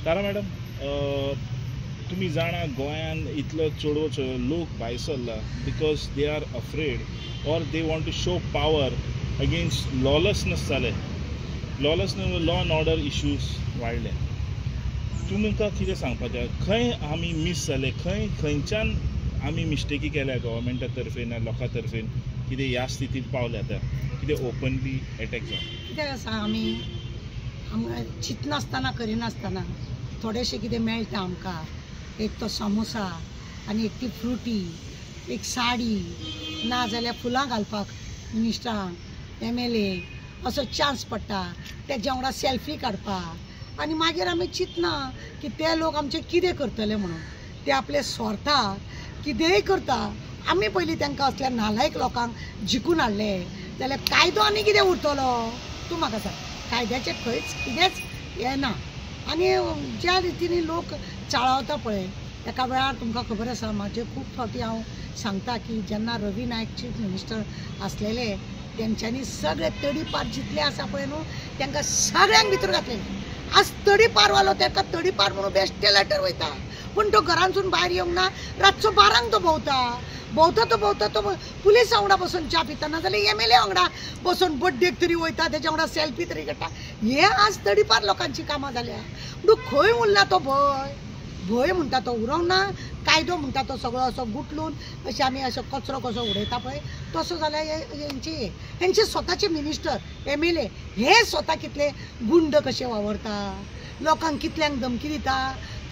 तारा madam, तुम्ही जाणा गोंयान इतलो चडवो लोक भायर सरला because they are afraid or they want to show power against lawlessness जाले. Lawlessness, law and order issues वाडले. तुमकां कितें सांगपाचें, खंय आमी मिस जाले, खंयच्यान आमी मिस्टेकी केल्या गव्हर्मेंटा तर्फेन लोकां तर्फेन, कितें ह्या स्थितीत पावले आतां, कितें ओपनली अटॅक जावन कितें आसा, आमी चिंतनासतना करिनासतना थोडेशें कितें मेळटा आमकां, एक तो समोसा आनी एक ती फ्रुटी, एक साडी, ना जाल्यार फुलां घालपाक मिनिस्टरांक, MLA असो चान्स पडटा, तेज्या वांगडा सेल्फी काडपाक. आनी मागीर आमी चिंतना की ते लोक आमचे कितें करतले म्हणून. ते आपले स्वार्थाक कितेंय करता. आमी पयलीं तांकां असल्या नालायक लोकांक जिखून हाडले जाल्यार कायदो आनी कितें उरतलो. तूं म्हाका सांग, कायद्याचें खंयच कितेंच हें ना. आनी ज्या रितीन लोक चाळावता पळय, एका वेळार तुमकां खबर आसा, म्हाजे खूब फावटी हांव सांगता की जेन्ना रवी नायक चीफ मिनिस्टर आसलेले तेंच्यांनी सगळे तडीपार जितले आसा पळय न्हू, तांकां सगळ्यांक भितर घातलेले. आज तडीपारवालो ताका तडीपार म्हणून बेश्टे लेटर वयता, पूण तो घरांतसून भायर येवंक ना. रातचो 12ंक तो भोंवता तो पुलीस वांगडा बसून च्या पिता, ना जाल्यार MLA वांगडा बसून बड्डेक तरी वयता, तेज्या वांगडा सेल्फी तरी काडटा. हे आज तडीपार लोकांची कामां जाल्या. म्हणून खंय उरला तो भंय म्हणटा तो उरोंक ना. कायदो म्हणटा तो सगळो असो गुटलून अशें आमी असो कचरो कसो उडयता पळय तसो जाल्यार हेंचे स्वताचे मिनिस्टर, MLA हे स्वता कितले गुंड कशे वावरता, लोकांक कितल्यांक धमकी दिता.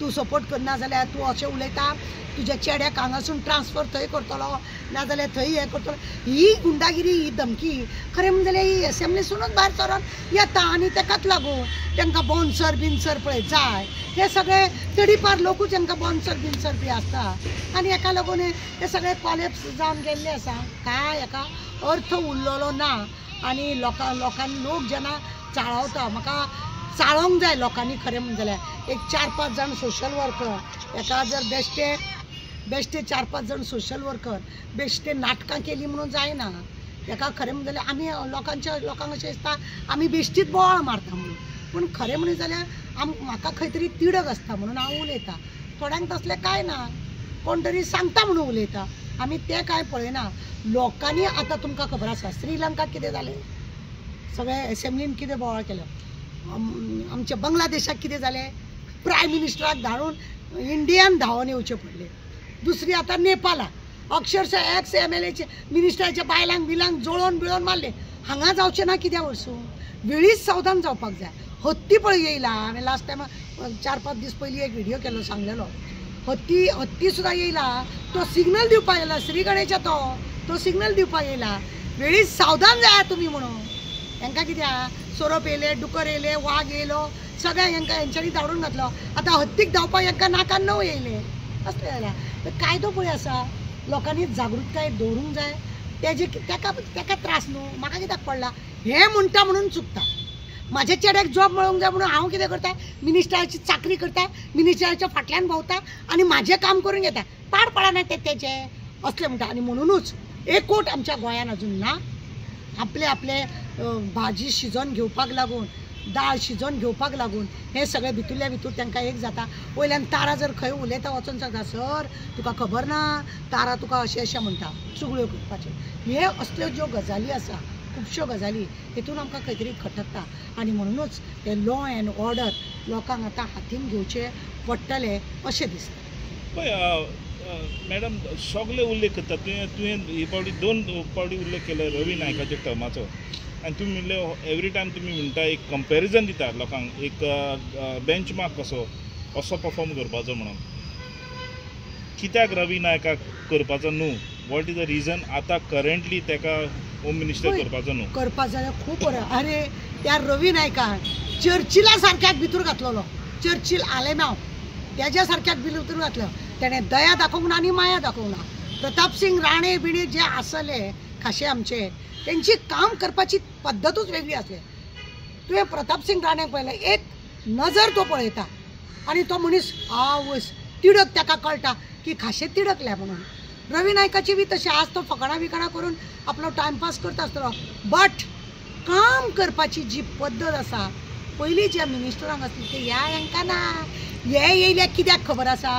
तूं सपोर्ट करना जाल्यार तूं अशें उलयता, तुज्या चेड्याक हांगासून ट्रान्सफर थंय करतलो, ना जाल्यार थंय हें करतलो. ही गुंडागिरी, ही धमकी खरें म्हणजे जाल्यार ही असेंब्लीसूनच भायर सरोन येता. आनी ताकाच लागून तांकां बॉन्सर पळय जाय, हे सगळे तडीपार लोकूच तांकां बॉन्सर बी आसता. आनी हेका लागून हे सगळे कॉलेप्स जावन गेल्ले आसा. काय हेका अर्थ उरलेलो ना. आनी लोकांनी लोक जेन्ना चाळावता, म्हाका चाळोवंक जाय लोकांनी खरें म्हणजे जाल्यार एक 4-5 जाण सोशल वर्कर, हेका जर बेश्टे 4-5 जाण सोशल वर्कर बेश्टे नाटकां केली म्हणून जायना. हेका खरें म्हणजे जाल्यार आमी लोकांक अशें दिसता आमी बेश्टीच बोवाळ मारता म्हणून, पूण खरें म्हणून जाल्यार म्हाका खंय तरी तिडक आसता म्हणून हांव उलयतां. थोड्यांक तसलें कांय ना, कोण तरी सांगता म्हणून उलयता. आमी तें कांय पळयना. लोकांनी आतां तुमकां खबर आसा श्रीलंका कितें जालें, सगळे असेंब्लीन कितें बोवाळ केलो. आमच्या बांगलादेशाक कितें जालें, प्रायम मिनिस्टराक धाडून इंडियान धांवून येवचें पडलें. दुसरी आतां नेपालाक अक्षरशः MLA मिनिस्टराच्या बायलांक बिलांक जळोवन बिळोवन मारले. हांगा जावचें ना कित्याक वरसून, वेळीच सावधान जावपाक जाय. हत्ती पळय येयला, हांवें लास्ट टायम 4-5 दीस पयलीं एक व्हिडियो केलो, सांगलेलो हत्ती सुद्दां येयला. तो सिग्नल दिवपाक येयला, श्री गणेशा तो सिग्नल दिवपाक येयला. वेळीच सावधान जाय तुमी म्हणून. हांकां कित्याक सोरोप येयले, डुकर येयले, वाघ येयलो, सगळ्या हांकां हेंच्यांनी धाडून घातलो. आतां हत्तीक धांवपाक हांकां नाकान णव येयले. असले जाल्यार कायदो पळय आसा, लोकांनी जागृताय दवरूंक जाय. तेका त्रास न्हू, म्हाका कित्याक पडला हें म्हणटा म्हणून चुकता. म्हाज्या चेड्याक जॉब मेळोंक जाय म्हणून हांव कितें करता, मिनिस्टराची चाकरी करता, मिनिस्टराच्या फाटल्यान भोंवता आनी म्हाजें काम करून घेता. पाड पडना तेचें असलें म्हणटा. आनी म्हणूनच एकूट आमच्या गोंयान अजून ना. आपले भाजी शिजोवन घेवपाक लागून, दाळ शिजोवन घेवपाक लागून हे सगळे भितूरल्या भितूर तांकां एक जाता. वयल्यान तारा जर खंय उलयता वचून सांगता, सर तुका खबर ना, तारा तुका अशें म्हणटा, चुगल्यो करपाचें. हे असल्यो ज्यो गजाली आसा, खुबश्यो गजाली, हेतून आमकां खंय तरी खटकता. आनी म्हणूनच हे लॉ अँड ऑर्डर लोकांक आतां हातीन घेवचे पडटले अशें दिसता. पळय मॅडम, सगळे उल्लेख करता. तुवें ही फावटी 2 फावटी उल्लेख केलो रवी नायकाच्या टर्माचो. आनी तुमी म्हणलें एवरी टायम तुमी म्हणटा एक कंपेरिजन दिता लोकांक, एक बेंचमार्क असो परफॉर्म करपाचो म्हणून. कित्याक रवी नायकाक करपाचो न्हू? वॉट इज द रिजन आतां करंटली ताका होम मिनिस्टर करपाचो न्हू? करपा जाल्यार खूब बरें. अरे त्या रवी नायकान चर्चिला सारक्याक भितूर घातलेलो. चर्चिल आलेमांव तेज्या सारक्याक भितूर घातलो. तेणें दया दाखोवंक ना आनी माया दाखोवंक ना. प्रताप सिंग राणे बिणे जे आसले खाशे आमचे, तेंची काम करपाची पद्दतूच वेगळी आसली. तुवें प्रताप सिंग राणेक पळयलें, एक नजर तो पळयता आनी तो मनीस आवयस तिडक ताका कळटा की खाशे तिडकल्या म्हणून. रवी नायकाची बी तशें आज तो फकाणां बिकाणां करून आपलो टायमपास करता आसतलो, बट काम करपाची जी पद्दत आसा पयलीं जे मिनिस्टरांक आसले ते हांकां ना, हे येयल्या कित्याक खबर आसा,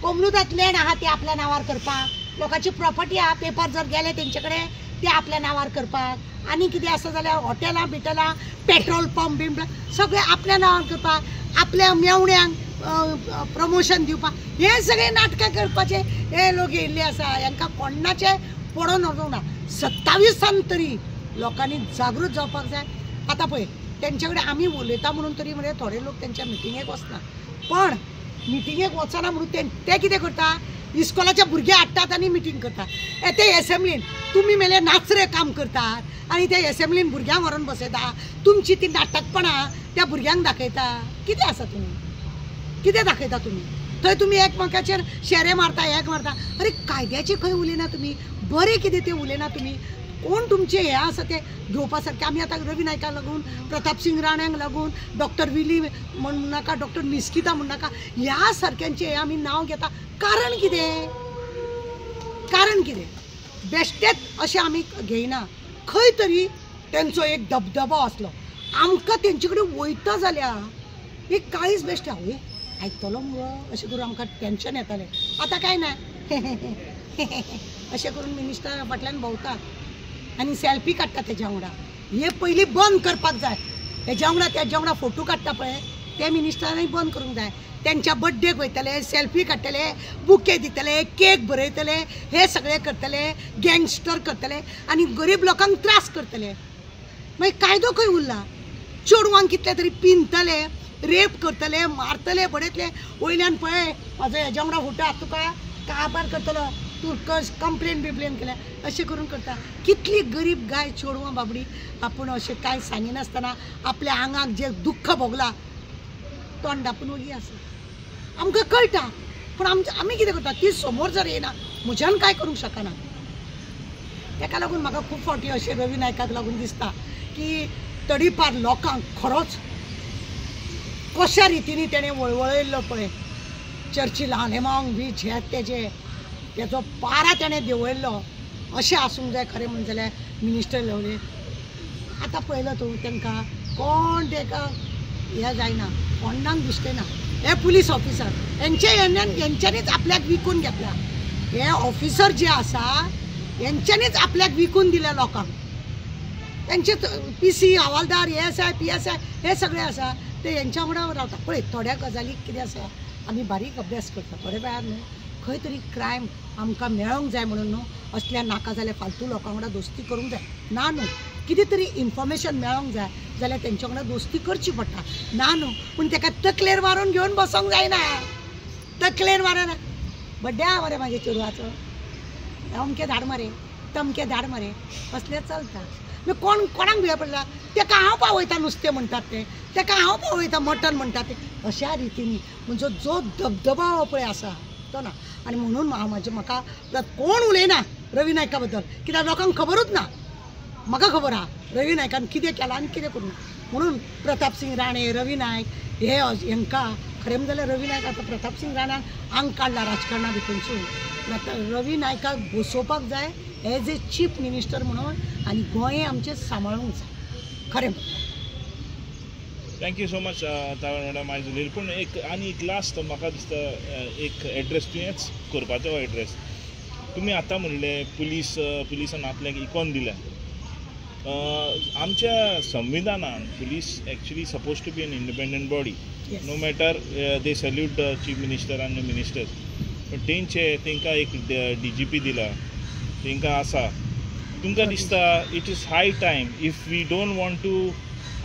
कोमनुदात लँड आहा ते आपल्या नांवार करपाक, लोकांची प्रॉपर्टी आहा पेपर जर गेले तेंचे कडेन ते आपल्या नांवार करपाक, आनी कितें आसा जाल्यार हॉटेलां बिटेलां पेट्रोल पंप बिंप सगळे आपल्या नांवार करपाक, आपल्या मेवण्यांक प्रमोशन दिवपाक, हे सगळे नाटकां करपाचे हे लोक येयल्ले आसा. हांकां कोणाचे पडोन वचूंक ना. 27 तरी लोकांनी जागृत जावपाक जाय. आतां पळय तेंचे कडेन आमी उलयता म्हणून तरी म्हणजे थोडे लोक तेंच्या मिटिंगेक वचना, पण मिटिंगेक वचना म्हणून ते कितें करता, इस्कॉलाच्या भुरगे हाडटात आनी मिटींग करतात. ते एसेंब्लीन तुमी मेले नाचरे काम करतात आनी ते एसेंब्लीन भुरग्यांक व्हरून बसयता. तुमची ती नाटकपणां त्या भुरग्यांक दाखयता. कितें आसा तुमी, कितें दाखयता तुमी? थंय तुमी एकमेकाचेर शेरे मारता, एक मारता. अरे कायद्याची खंय उलयना तुमी, बरें कितें तें उलयना तुमी. कोण तुमचे हे आसा ते घेवपा सारके? आमी आतां रवी नायकाक लागून, प्रताप सिंग राणांक लागून, डॉक्टर विली म्हणू नाका, डॉक्टर मिस्किता म्हणू नाका, ह्या सारक्यांचे हे आमी नांव घेता. कारण कितें? कारण कितें? बेश्टेच अशें आमी घेयना. खंय तरी तेंचो एक दबदबो आसलो. आमकां तेंचे कडेन वयता जाल्यार एक काळीच बेश्टे आवय आयकतलो मुगो अशें करून आमकां टेन्शन येतालें. आतां कांय ना अशें करून मिनिस्टरा फाटल्यान भोंवतात आनी सेल्फी काडटा तेज्या वांगडा. हे पयलीं बंद करपाक जाय. तेज्या वांगडा फोटो काडटा पळय ते मिनिस्टरांनी बंद करूंक जाय. तेंच्या बर्थडेक वयतले, सेल्फी काडटले, बुके दितले, केक बरयतले, हे सगळे करतले, गँगस्टर करतले आनी गरीब लोकांक त्रास करतले. मागीर कायदो खंय उरला? चेडवांक कितले तरी पिनतले, रेप करतले, मारतले, बडयतले. वयल्यान पळय म्हाजो हेज्या वांगडा फोटो आहा तुका काबार करतलो, तूं कंप्लेन बिप्लेन केल्या अशें करून करता. कितली गरीब गाय चेडवां बाबडी आपूण अशें कांय सांगिनासतना आपल्या आंगाक जे दुख्ख भोगला तोंडापून वगी आसा. आमकां कळटा पूण आमी कितें करता, ती समोर जर येना म्हज्यान कांय करूंक शकना. ताका लागून म्हाका खूब फावटी अशें रवी नायकाक लागून दिसता की तडीपार लोकांक खरोच कशा रितीनी तेणें वळवळयल्लो पळय चर्चिल आलेमांग बीच हे तेजो पारा तेणें देंवयल्लो अशें आसूंक जाय. खरें म्हणलें जाल्यार मिनिस्टर लेवले आतां पळयलो तूं तांकां कोण ताका हें जायना, कोणाक दिसचें ना. हे पुलीस ऑफिसर हेंच्यांनीच आपल्याक विकून घेतला. हे ऑफिसर जे आसा हेंच्यांनीच आपल्याक विकून दिल्या लोकांक. तेंचे PC हवालदार ASI PSI हे सगळे आसा ते हेंच्या वांगडा रावता. पळय थोड्या गजालीक कितें आसा आमी बारीक अभ्यास करता. थोडे वेळार न्हू खंय तरी क्रायम आमकां मेळोंक जाय म्हणून न्हू असल्या नाका जाल्यार फालतू लोकां वांगडा दोस्ती करूंक जाय ना न्हू. कितें तरी इन्फॉर्मेशन मेळोंक जाय जाल्यार तेंच्या वांगडा दोस्ती करची पडटा ना न्हू. पूण ताका तकलेर मारून घेवन बसोंक जायना. तकलेर मारून बड्डे आहा मरे म्हाज्या चेडवाचो, अमकें धाड मरे, तमकें धाड मरे, असलें चलता. कोण कोणाक भिये पडला? ताका हांव पावयता नुस्तें म्हणटात ते, ताका हांव पावयता मटन म्हणटात ते. अशा रितीनी म्हणजे जो दबदबा हो पळय आसा तो ना. आनी म्हणून म्हाका कोण उलयना रवी नायका बद्दल, कित्याक लोकांक खबरूच ना. म्हाका खबर आहा रवी नायकान कितें केलां आनी कितें करूं. म्हणून प्रताप सिंग राणे, रवी नायक हे हांकां खरें म्हणलें जाल्यार रवी नायक आतां प्रताप सिंग राणान आंग काडला राजकारणा भितरसून. रवी नायकाक बसोवपाक जाय एज ए चीफ मिनिस्टर म्हणून आनी गोंय आमचें सांबाळूंक जाय खरें. थँक्यू सो मच मॅडम आयज उलयली. पूण एक लास्ट म्हाका दिसता एक एड्रेस तुवेंच करपाचो एड्रेस. तुमी आतां म्हणलें पुलिसान आपल्याक इकॉन दिल्या. आमच्या संविधानान police actually suppose to be an independent body. No matter they salute the chief minister आनी मिनिस्टर्स. पण तांकां एक DGP दिला, तांकां आसा. तुमकां दिसता it is high time if we don't want to.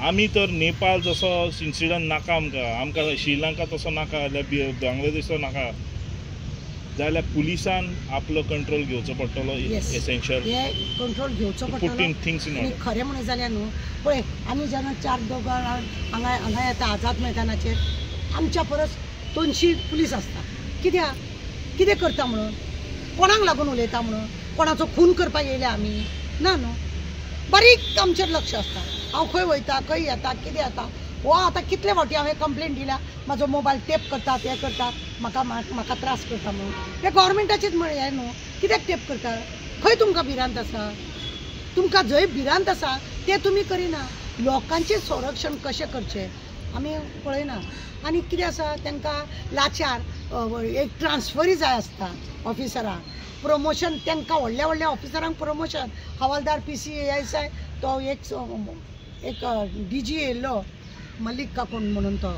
आमी तर नेपाळ जसो इन्सिडंट नाका आमकां श्रीलंका तसो नाका, बांगलादेश तसो नाका जाल्यार पुलिसान आपलो कंट्रोल घेवचो पडटलो. एसेन्शियल कंट्रोल घेवचो पडटलो. खरें म्हणून जाल्यार न्हू पळय आमी जेन्ना 4 दोगां हांगा येता आझाद मैदानाचेर आमच्या परस 200 पुलीस आसता. कितें करता म्हणून, कोणाक लागून उलयता म्हणून, कोणाचो खून करपाक येयल्या आमी ना न्हू. बारीक आमचेर लक्ष आसता. हांव खंय वयता, खंय येता, कितें येता. हो आतां कितले फावटी हांवें कंप्लेन दिल्या म्हाजो मोबायल टेप करतात, हे करतात, म्हाका त्रास करता म्हणून. हे गव्हर्मेंटाचेच हें न्हू. कित्याक टेप करता? खंय तुमकां भिरांत आसा? तुमकां जंय भिरांत आसा तें तुमी करिना. लोकांचे संरक्षण कशें करचें आमी पळयना. आनी कितें आसा तांकां लाचार एक ट्रान्सफरी जाय आसता ऑफिसरांक, प्रमोशन तांकां व्हडल्या व्हडल्या ऑफिसरांक प्रमोशन. हवालदार PCSI तो एक DG येयल्लो मल्लीक काकून म्हणून तो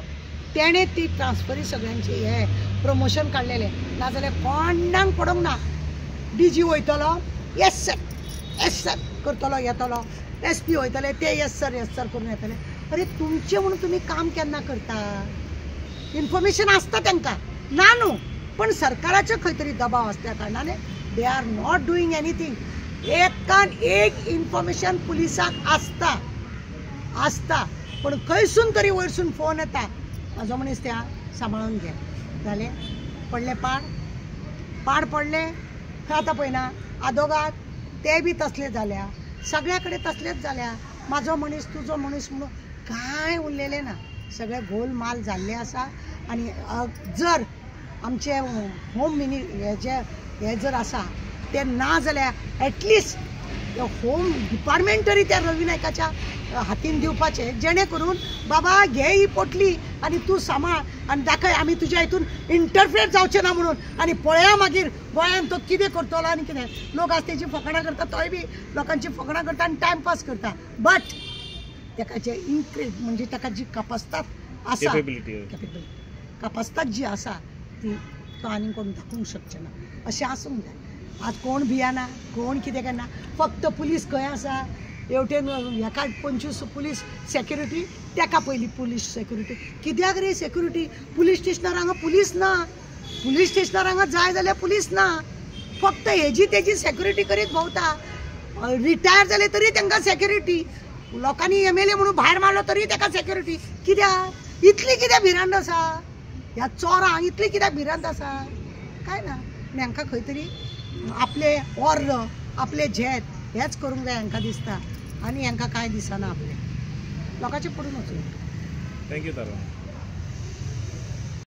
तेणे ती ट्रान्सफरी सगळ्यांची हे प्रमोशन काडलेलें. नाजाल्यार कोणाक पडोंक ना. DG वयतलो येस सर करतलो येतलो, SP वयतले ते येस सर करून येतले. अरे तुमचें म्हणून तुमी काम केन्ना करता? इन्फॉर्मेशन आसता तांकां ना न्हू, पण सरकाराचे खंय तरी दबाव आसल्या कारणान they are not doing anything. एकान एक इन्फॉर्मेशन पुलिसाक आसता पण खंयसून तरी वयरसून फोन येता म्हाजो मनीस त्या सांबाळून घे. जालें पडले पाड पडले खंय आतां पळयना आदोगाद ते बी तसले जाल्या, सगळ्या कडेन तसलेच जाल्या. म्हाजो मनीस तुजो मनीस म्हणून कांय उरलेलें ना, सगळे गोलमाल जाल्ले आसा. आनी जर आमचे होम हे जर आसा ते ना जाल्यार एटलिस्ट होम डिपार्टमेंट तरी त्या रवी नायकाच्या हातीन दिवपाचे, जेणे करून बाबा घे ही पोटली आनी तूं सांबाळ आनी दाखय आमी तुज्या हितून इंटरफेर जावचें ना म्हणून. आनी पळया मागीर गोंयांत तो कितें करतलो आनी कितें. लोक आज तेजी फकाणां करता, तोय बी लोकांची फकाणां करता आनी टायमपास करता. बट ताका जे इनक्रीज म्हणजे ताका जी कपासतात आसा कपासतात जी आसा ती तो आनी कोण दाखोवंक शकचे ना. अशें आसूंक जाय. आज कोण भियाना, कोण कितें करना, फक्त पुलीस खंय आसा हेवटेन हेका 25 पुलीस सेक्युरिटी, ताका पयली पुलीस सेक्युरिटी. कित्याक रे सेक्युरिटी? पुलीस स्टेशनार हांगा पुलीस ना, पुलीस स्टेशनार हांगा जाय जाल्यार पुलीस ना. फक्त हेजी तेजी सेक्युरिटी करीत भोंवता. रिटायर जाले तरी तांकां सेक्युरिटी. लोकांनी MLA म्हणून भायर मारलो तरी ताका सेक्युरिटी. कित्याक इतली कित्याक भिरांत आसा ह्या चोरांक? इतली कित्याक भिरांत आसा? काय ना. आनी हांकां खंय तरी आपले ऑर्र आपले झेत हेच करूंक जाय हांकां दिसता. आनी हांकां कांय दिसना आपले लोकांचे पडून वचून. थँक्यू तारा.